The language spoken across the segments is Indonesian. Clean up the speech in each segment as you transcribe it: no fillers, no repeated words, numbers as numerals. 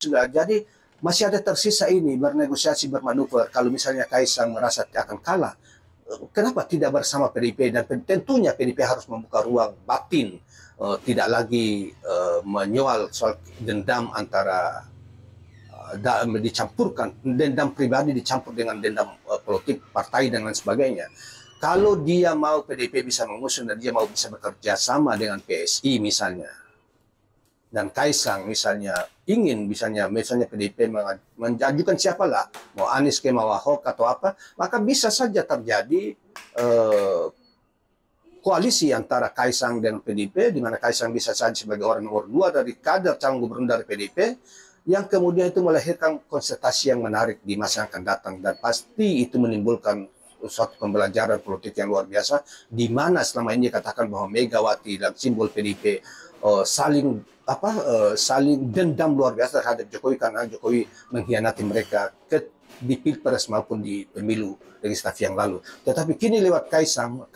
sudah. Jadi masih ada tersisa ini bernegosiasi, bermanuver. Kalau misalnya Kaisang merasa akan kalah, kenapa tidak bersama PDIP? Dan tentunya PDIP harus membuka ruang batin, tidak lagi menyoal soal dendam antara dicampurkan dendam pribadi dicampur dengan dendam politik partai dan lain sebagainya. Kalau dia mau PDIP bisa mengusung dan dia mau bisa bekerja sama dengan PSI misalnya, dan Kaisang misalnya ingin misalnya PDIP mengajukan siapalah, mau Anies ke mau Ahok atau apa, maka bisa saja terjadi koalisi antara Kaisang dan PDIP, di mana Kaisang bisa saja sebagai orang nomor 2 dari kader calon gubernur dari PDIP, yang kemudian itu melahirkan konsentrasi yang menarik di masa yang akan datang, dan pasti itu menimbulkan suatu pembelajaran politik yang luar biasa, di mana selama ini dikatakan bahwa Megawati dan simbol PDIP saling dendam luar biasa terhadap Jokowi karena Jokowi mengkhianati mereka di Pilpres maupun di pemilu legislatif yang lalu. Tetapi kini lewat Kaisang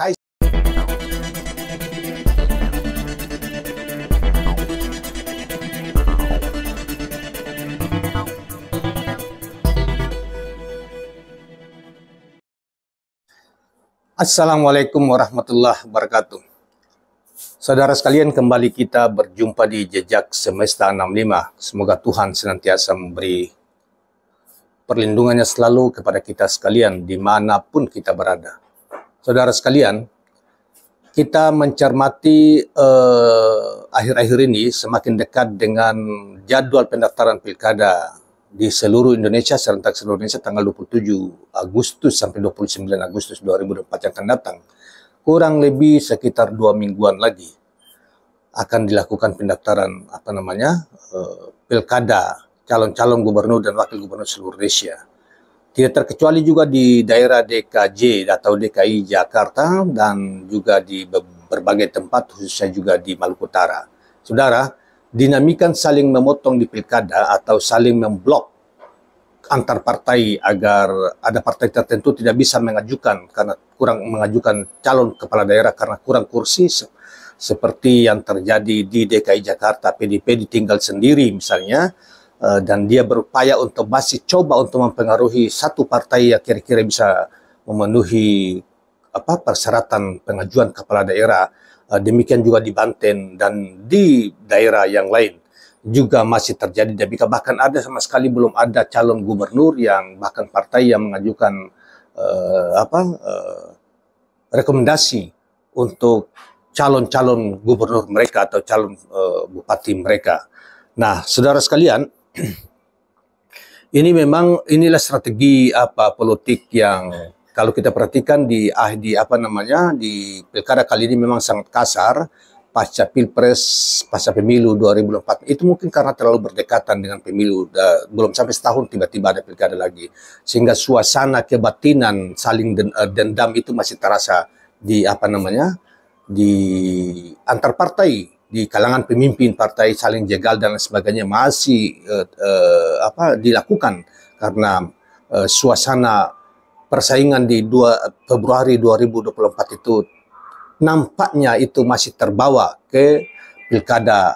Assalamualaikum warahmatullahi wabarakatuh. Saudara sekalian, kembali kita berjumpa di Jejak Semesta 65. Semoga Tuhan senantiasa memberi perlindungannya selalu kepada kita sekalian dimanapun kita berada. Saudara sekalian, kita mencermati akhir-akhir ini semakin dekat dengan jadwal pendaftaran pilkada di seluruh Indonesia, serentak seluruh Indonesia tanggal 27 Agustus sampai 29 Agustus 2024 yang akan datang. Kurang lebih sekitar 2 mingguan lagi akan dilakukan pendaftaran pilkada calon-calon gubernur dan wakil gubernur seluruh Indonesia. Tidak terkecuali juga di daerah DKJ atau DKI Jakarta dan juga di berbagai tempat, khususnya juga di Maluku Utara. Saudara, dinamika saling memotong di pilkada atau saling memblok antar partai agar ada partai tertentu tidak bisa mengajukan karena kurang mengajukan calon kepala daerah karena kurang kursi, seperti yang terjadi di DKI Jakarta. PDIP ditinggal sendiri misalnya, dan dia berupaya untuk masih coba untuk mempengaruhi satu partai yang kira-kira bisa memenuhi persyaratan pengajuan kepala daerah. Demikian juga di Banten dan di daerah yang lain juga masih terjadi dinamika. Bahkan ada sama sekali belum ada calon gubernur yang bahkan partai yang mengajukan rekomendasi untuk calon-calon gubernur mereka atau calon bupati mereka. Nah, saudara sekalian, inilah strategi politik yang kalau kita perhatikan di pilkada kali ini memang sangat kasar pasca Pilpres, pasca pemilu 2004. Itu mungkin karena terlalu berdekatan dengan pemilu, belum sampai setahun tiba-tiba ada pilkada lagi. Sehingga suasana kebatinan saling dendam itu masih terasa di di antar partai, di kalangan pemimpin partai saling jegal dan lain sebagainya masih dilakukan karena suasana persaingan di Februari 2024 itu nampaknya itu masih terbawa ke pilkada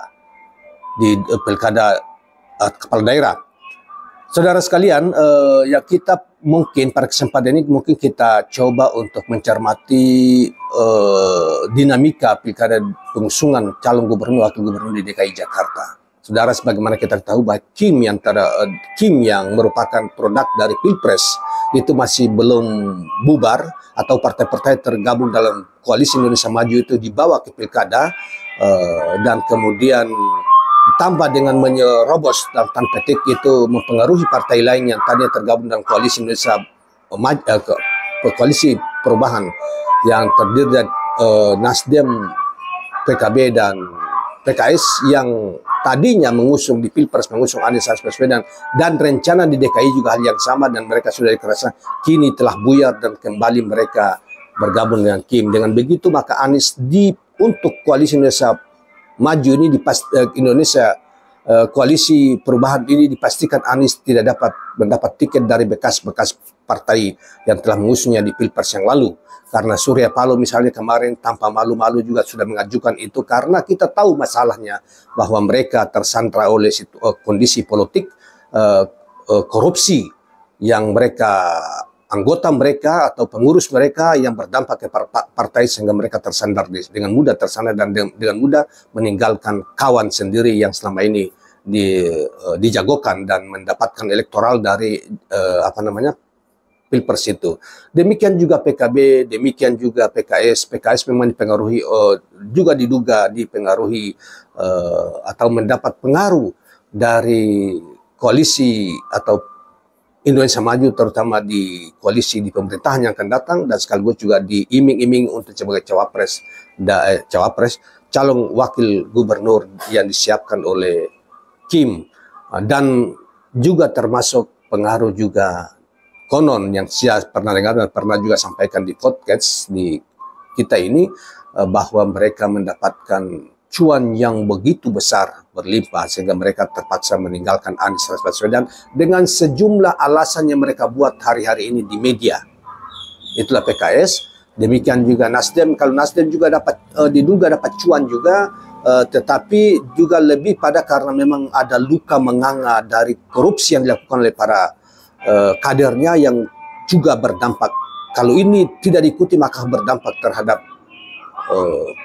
kepala daerah. Saudara sekalian, ya kita mungkin pada kesempatan ini mungkin kita coba untuk mencermati dinamika pilkada pengusungan calon gubernur wakil gubernur di DKI Jakarta. Saudara, sebagaimana kita tahu bahwa Kim yang merupakan produk dari Pilpres itu masih belum bubar, atau partai-partai tergabung dalam koalisi Indonesia Maju itu dibawa ke pilkada, dan kemudian ditambah dengan menyerobos dalam tanda petik itu mempengaruhi partai lain yang tadinya tergabung dalam koalisi Indonesia koalisi perubahan yang terdiri dari Nasdem, PKB dan PKS yang tadinya mengusung di Pilpres, mengusung Anies Baswedan, dan rencana di DKI juga hal yang sama, dan mereka sudah dikerasa kini telah buyar dan kembali mereka bergabung dengan Kim. Dengan begitu maka Anies untuk koalisi Indonesia Maju ini koalisi perubahan ini dipastikan Anies tidak dapat mendapat tiket dari bekas-bekas partai yang telah mengusungnya di Pilpres yang lalu. Karena Surya Paloh misalnya kemarin tanpa malu-malu juga sudah mengajukan itu, karena kita tahu masalahnya bahwa mereka tersandra oleh kondisi politik korupsi yang mereka, anggota mereka atau pengurus mereka yang berdampak ke partai sehingga mereka tersandar dengan mudah tersandar dan dengan mudah meninggalkan kawan sendiri yang selama ini dijagokan dan mendapatkan elektoral dari Pilpres itu. Demikian juga PKB, demikian juga PKS. PKS memang dipengaruhi, juga diduga dipengaruhi atau mendapat pengaruh dari koalisi atau Indonesia Maju, terutama di koalisi di pemerintahan yang akan datang, dan sekaligus juga diiming-iming untuk sebagai cawapres calon wakil gubernur yang disiapkan oleh Kim, dan juga termasuk pengaruh juga konon yang saya pernah dengar dan pernah juga sampaikan di podcast di kita ini, bahwa mereka mendapatkan cuan yang begitu besar berlimpah sehingga mereka terpaksa meninggalkan Anies Baswedan dengan sejumlah alasan yang mereka buat hari-hari ini di media. Itulah PKS. Demikian juga Nasdem. Kalau Nasdem juga diduga dapat cuan juga, tetapi juga lebih pada karena memang ada luka menganga dari korupsi yang dilakukan oleh para kadernya yang juga berdampak. Kalau ini tidak diikuti maka berdampak terhadap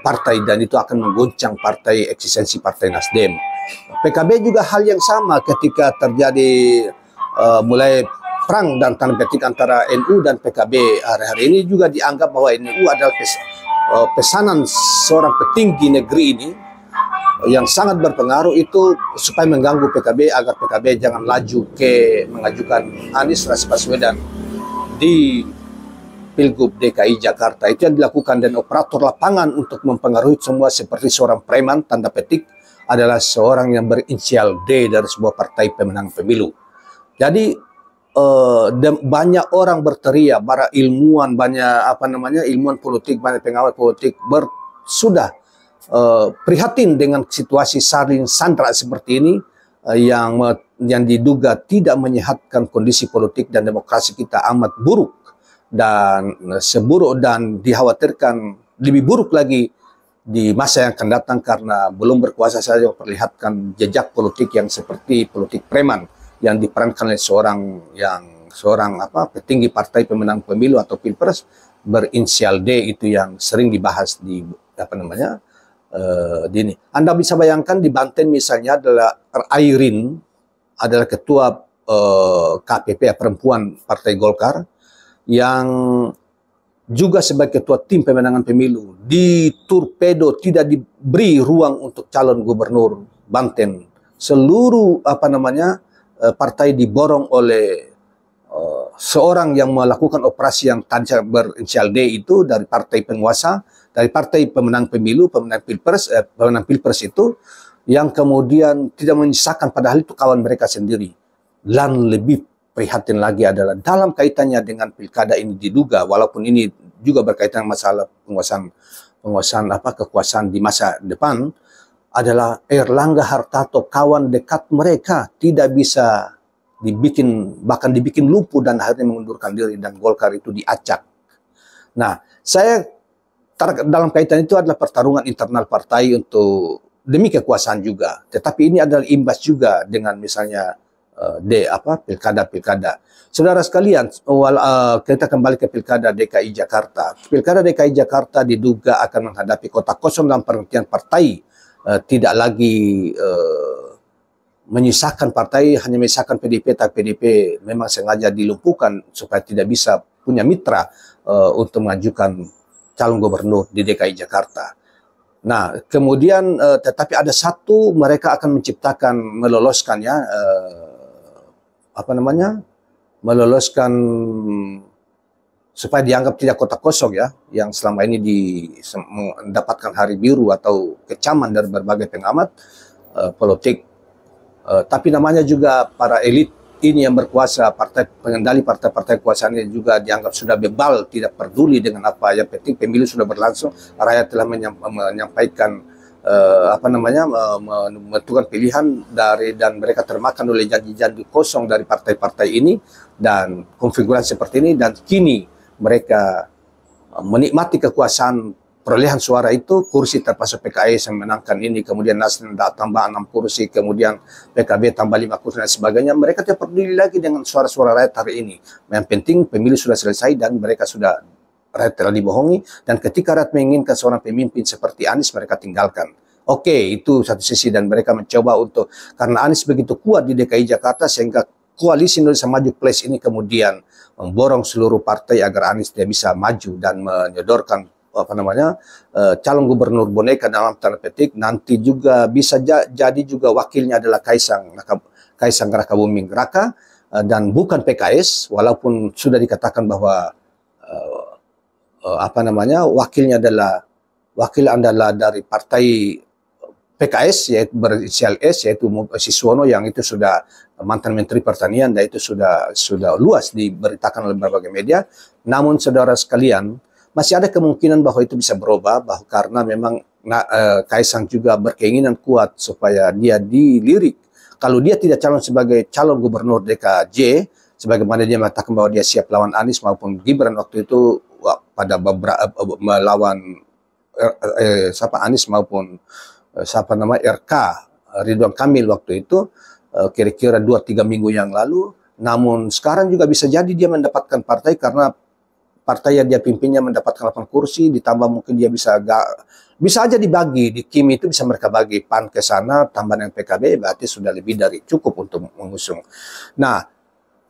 partai, dan itu akan menggoncang partai, eksistensi partai Nasdem. PKB juga hal yang sama ketika terjadi mulai perang dan tanda petik antara NU dan PKB hari-hari ini, juga dianggap bahwa NU adalah pesanan seorang petinggi negeri ini yang sangat berpengaruh itu supaya mengganggu PKB agar PKB jangan laju ke mengajukan Anies Baswedan di Pilgub DKI Jakarta. Itu yang dilakukan, dan operator lapangan untuk mempengaruhi semua seperti seorang preman tanda petik adalah seorang yang berinisial D dari sebuah partai pemenang pemilu. Jadi banyak orang berteriak, para ilmuwan, banyak ilmuwan politik, banyak pengawal politik sudah prihatin dengan situasi saling sandra seperti ini, yang diduga tidak menyehatkan kondisi politik dan demokrasi kita amat buruk, dan dikhawatirkan lebih buruk lagi di masa yang akan datang karena belum berkuasa saja memperlihatkan jejak politik yang seperti politik preman yang diperankan oleh seorang petinggi partai pemenang pemilu atau Pilpres berinisial D, itu yang sering dibahas di ini. Anda bisa bayangkan di Banten misalnya adalah Airin, adalah ketua KPP perempuan Partai Golkar, yang juga sebagai ketua tim pemenangan pemilu, ditorpedo, tidak diberi ruang untuk calon gubernur Banten. Seluruh partai diborong oleh seorang yang melakukan operasi yang tadi berinisial D itu dari partai penguasa, dari partai pemenang pemilu, pemenang Pilpres itu, yang kemudian tidak menyisakan, padahal itu kawan mereka sendiri. Dan lebih prihatin lagi adalah dalam kaitannya dengan pilkada ini diduga, walaupun ini juga berkaitan masalah kekuasaan di masa depan, adalah Erlangga Hartarto, kawan dekat mereka, tidak bisa bahkan dibikin lumpuh dan akhirnya mengundurkan diri, dan Golkar itu diacak. Nah, dalam kaitan itu adalah pertarungan internal partai untuk demi kekuasaan juga, tetapi ini adalah imbas juga dengan misalnya pilkada. Saudara sekalian, kita kembali ke pilkada DKI Jakarta. Pilkada DKI Jakarta diduga akan menghadapi kota kosong dalam pengertian partai tidak lagi menyisakan partai, hanya menyisakan PDIP, tapi PDIP memang sengaja dilumpuhkan supaya tidak bisa punya mitra untuk mengajukan calon gubernur di DKI Jakarta. Nah, kemudian tetapi ada satu, mereka akan menciptakan, meloloskan supaya dianggap tidak kota kosong ya, yang selama ini mendapatkan hari biru atau kecaman dari berbagai pengamat politik. Tapi namanya juga para elit ini yang berkuasa, pengendali partai-partai kekuasaan ini juga dianggap sudah bebal, tidak peduli dengan apa yang penting pemilu sudah berlangsung, rakyat telah menyampaikan menentukan pilihan dan mereka termakan oleh janji-janji kosong dari partai-partai ini dan konfigurasi seperti ini, dan kini mereka menikmati kekuasaan perolehan suara itu kursi termasuk PKS yang menangkan ini, kemudian Nasdem tambah 6 kursi, kemudian PKB tambah 5 kursi dan sebagainya. Mereka tidak peduli lagi dengan suara-suara rakyat hari ini. Yang penting pemilu sudah selesai dan mereka sudah, rakyat telah dibohongi, dan ketika rakyat menginginkan seorang pemimpin seperti Anies, mereka tinggalkan. Oke, itu satu sisi, dan mereka mencoba untuk, karena Anies begitu kuat di DKI Jakarta sehingga koalisi Indonesia Maju Plus ini kemudian memborong seluruh partai agar Anies tidak bisa maju dan menyodorkan calon gubernur boneka dalam tanda petik. Nanti juga bisa jadi juga wakilnya adalah Kaisang Raka Buming Raka, dan bukan PKS, walaupun sudah dikatakan bahwa wakil adalah dari partai PKS, yaitu berinisial S, yaitu Siswono, yang itu sudah mantan Menteri Pertanian, dan itu sudah luas diberitakan oleh berbagai media. Namun saudara sekalian, masih ada kemungkinan bahwa itu bisa berubah, karena memang Kaisang juga berkeinginan kuat supaya dia dilirik. Kalau dia tidak calon sebagai calon gubernur DKJ, sebagaimana dia mengatakan bahwa dia siap lawan Anies maupun Gibran waktu itu pada melawan Anies maupun RK Ridwan Kamil waktu itu, kira-kira 2-3 minggu yang lalu. Namun sekarang juga bisa jadi dia mendapatkan partai, karena partai yang dia pimpinnya mendapatkan 8 kursi, ditambah mungkin dia bisa aja dibagi, di Kim itu bisa mereka bagi PAN ke sana, tambah dengan PKB, berarti sudah lebih dari cukup untuk mengusung. Nah,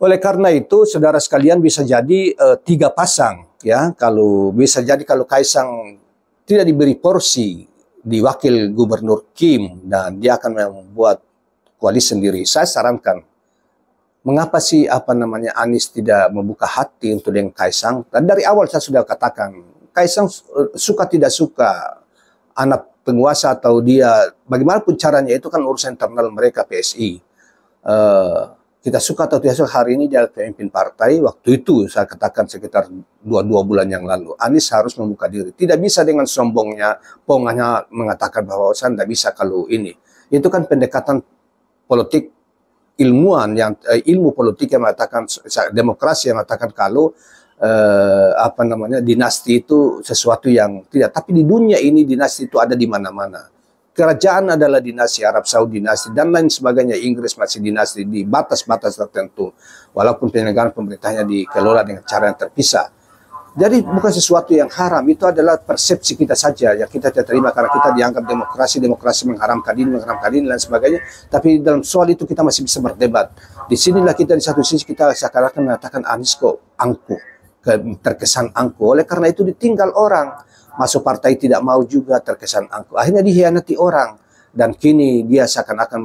oleh karena itu, saudara sekalian, bisa jadi 3 pasang, ya. Kalau bisa jadi kalau Kaisang tidak diberi porsi di wakil gubernur Kim dan dia akan membuat koalisi sendiri, saya sarankan, mengapa sih Anies tidak membuka hati untuk dengan Kaisang? Dan dari awal saya sudah katakan, Kaisang suka tidak suka anak penguasa atau dia bagaimanapun caranya, itu kan urusan internal mereka PSI. Kita suka atau tidak suka, hari ini dia pemimpin partai. Waktu itu saya katakan sekitar 2 bulan yang lalu, Anies harus membuka diri. Tidak bisa dengan sombongnya, pongannya mengatakan bahwa saya tidak bisa kalau ini. Itu kan pendekatan politik ilmuwan yang ilmu politik yang mengatakan, demokrasi yang mengatakan kalau dinasti itu sesuatu yang tidak. Tapi di dunia ini dinasti itu ada di mana-mana. Kerajaan adalah dinasti, Arab Saudi dinasti, dan lain sebagainya. Inggris masih dinasti di batas-batas tertentu, walaupun penyelenggaraan pemerintahnya dikelola dengan cara yang terpisah. Jadi bukan sesuatu yang haram, itu adalah persepsi kita saja yang kita tidak terima karena kita dianggap demokrasi mengharamkan ini, dan sebagainya. Tapi dalam soal itu kita masih bisa berdebat. Disinilah kita di satu sisi kita seakan-akan mengatakan Anies kok angkuh, terkesan angkuh. Oleh karena itu ditinggal orang, masuk partai tidak mau juga, terkesan angkuh. Akhirnya dihianati orang. Dan kini dia seakan-akan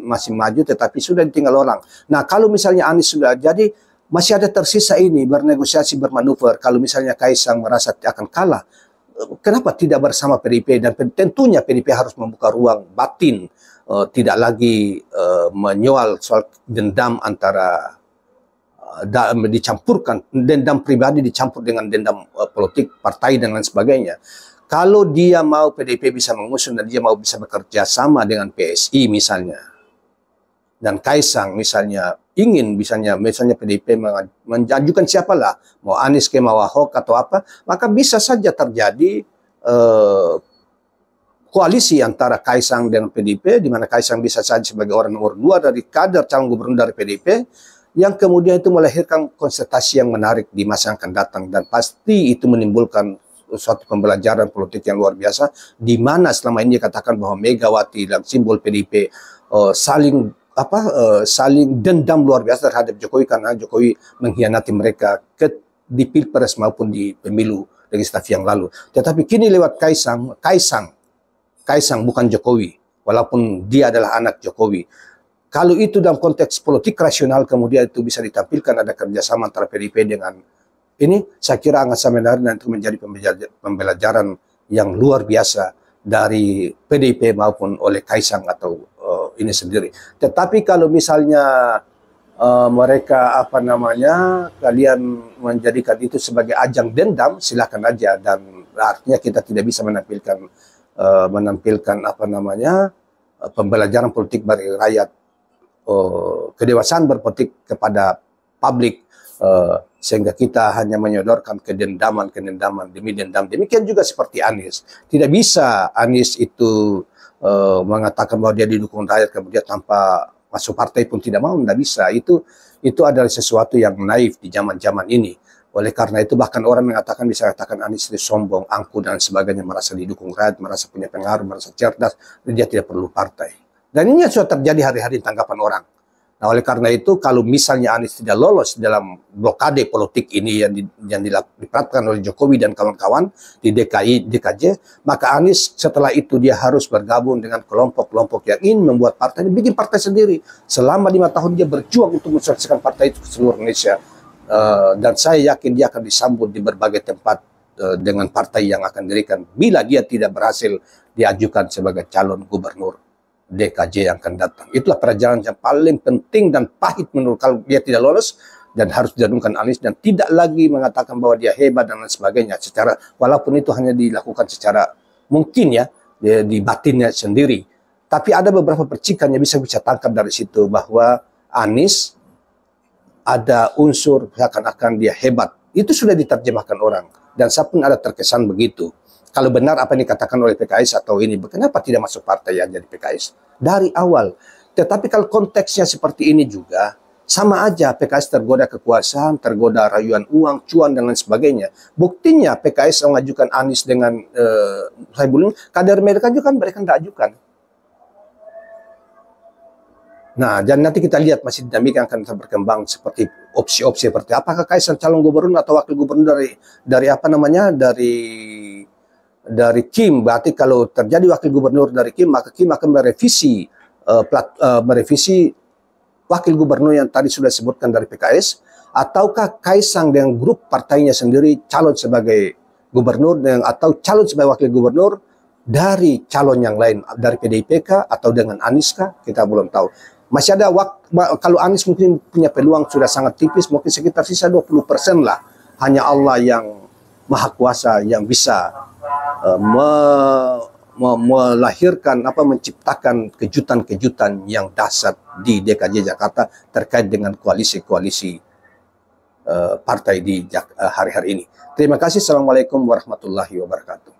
masih maju, tetapi sudah ditinggal orang. Nah, kalau misalnya Anies sudah jadi, masih ada tersisa ini bernegosiasi, bermanuver. Kalau misalnya Kaisang merasa akan kalah, kenapa tidak bersama PDIP? Dan tentunya PDIP harus membuka ruang batin, tidak lagi menyoal soal dendam antara dicampurkan, dendam pribadi dicampur dengan dendam politik partai dan lain sebagainya. Kalau dia mau PDIP bisa mengusung dan dia mau bisa bekerja sama dengan PSI misalnya, dan Kaisang misalnya ingin misalnya PDIP mengajukan siapalah, mau Anies ke mau Ahok atau apa, maka bisa saja terjadi koalisi antara Kaisang dengan PDIP, di mana Kaisang bisa saja sebagai orang nomor 2 dari kader calon gubernur dari PDIP, yang kemudian itu melahirkan konsentrasi yang menarik di masa yang akan datang, dan pasti itu menimbulkan suatu pembelajaran politik yang luar biasa, di mana selama ini dikatakan bahwa Megawati dan simbol PDIP saling dendam luar biasa terhadap Jokowi karena Jokowi mengkhianati mereka di Pilpres maupun di pemilu legislatif yang lalu. Tetapi kini lewat Kaisang bukan Jokowi, walaupun dia adalah anak Jokowi. Kalau itu dalam konteks politik rasional kemudian itu bisa ditampilkan ada kerjasama antara PDIP dengan ini, saya kira sangat menarik dan itu menjadi pembelajaran yang luar biasa dari PDIP maupun oleh Kaisang atau ini sendiri. Tetapi kalau misalnya mereka kalian menjadikan itu sebagai ajang dendam, silakan aja, dan artinya kita tidak bisa menampilkan pembelajaran politik bagi rakyat, kedewasaan berpolitik kepada publik sehingga kita hanya menyodorkan kedendaman demi dendam. Demikian juga seperti Anies. Tidak bisa Anies itu mengatakan bahwa dia didukung rakyat kemudian tanpa masuk partai pun tidak mau. Tidak bisa. Itu adalah sesuatu yang naif di zaman-zaman ini. Oleh karena itu bahkan orang mengatakan, bisa katakan Anies itu sombong, angkuh dan sebagainya, merasa didukung rakyat, merasa punya pengaruh, merasa cerdas, dia tidak perlu partai. Dan ini sudah terjadi hari-hari tanggapan orang. Nah, oleh karena itu, kalau misalnya Anies tidak lolos dalam blokade politik ini yang diterapkan oleh Jokowi dan kawan-kawan di DKJ, maka Anies setelah itu dia harus bergabung dengan kelompok-kelompok yang ingin membuat partai, bikin partai sendiri. Selama 5 tahun dia berjuang untuk mensukseskan partai itu ke seluruh Indonesia. Dan saya yakin dia akan disambut di berbagai tempat dengan partai yang akan didirikan bila dia tidak berhasil diajukan sebagai calon gubernur DKJ yang akan datang. Itulah perjalanan yang paling penting dan pahit menurut kalau dia tidak lolos, dan harus dijadungkan Anies dan tidak lagi mengatakan bahwa dia hebat dan lain sebagainya, secara walaupun itu hanya dilakukan secara mungkin ya di batinnya sendiri. Tapi ada beberapa percikan yang bisa tangkap dari situ bahwa Anies ada unsur seakan-akan dia hebat. Itu sudah diterjemahkan orang dan saya pun ada terkesan begitu. Kalau benar apa yang dikatakan oleh PKS atau ini, kenapa tidak masuk partai yang jadi PKS dari awal? Tetapi kalau konteksnya seperti ini juga, sama aja PKS tergoda kekuasaan, tergoda rayuan uang, cuan, dan lain sebagainya. Buktinya PKS mengajukan Anies dengan Saifullah, kader mereka juga kan mereka tidak ajukan. Nah, dan nanti kita lihat masih dinamika akan berkembang seperti opsi-opsi seperti apakah Kaisang calon gubernur atau wakil gubernur dari apa namanya, dari Kim. Berarti kalau terjadi wakil gubernur dari Kim, maka Kim akan merevisi merevisi wakil gubernur yang tadi sudah disebutkan dari PKS, ataukah Kaisang dengan grup partainya sendiri calon sebagai gubernur atau calon sebagai wakil gubernur dari calon yang lain, dari PDIP atau dengan Anies kah? Kita belum tahu. Masih ada waktu, kalau Anies mungkin punya peluang sudah sangat tipis, mungkin sekitar sisa 20% lah. Hanya Allah yang Maha Kuasa yang bisa melahirkan menciptakan kejutan-kejutan yang dahsyat di DKJ Jakarta terkait dengan koalisi-koalisi partai di hari-hari ini. Terima kasih. Assalamualaikum warahmatullahi wabarakatuh.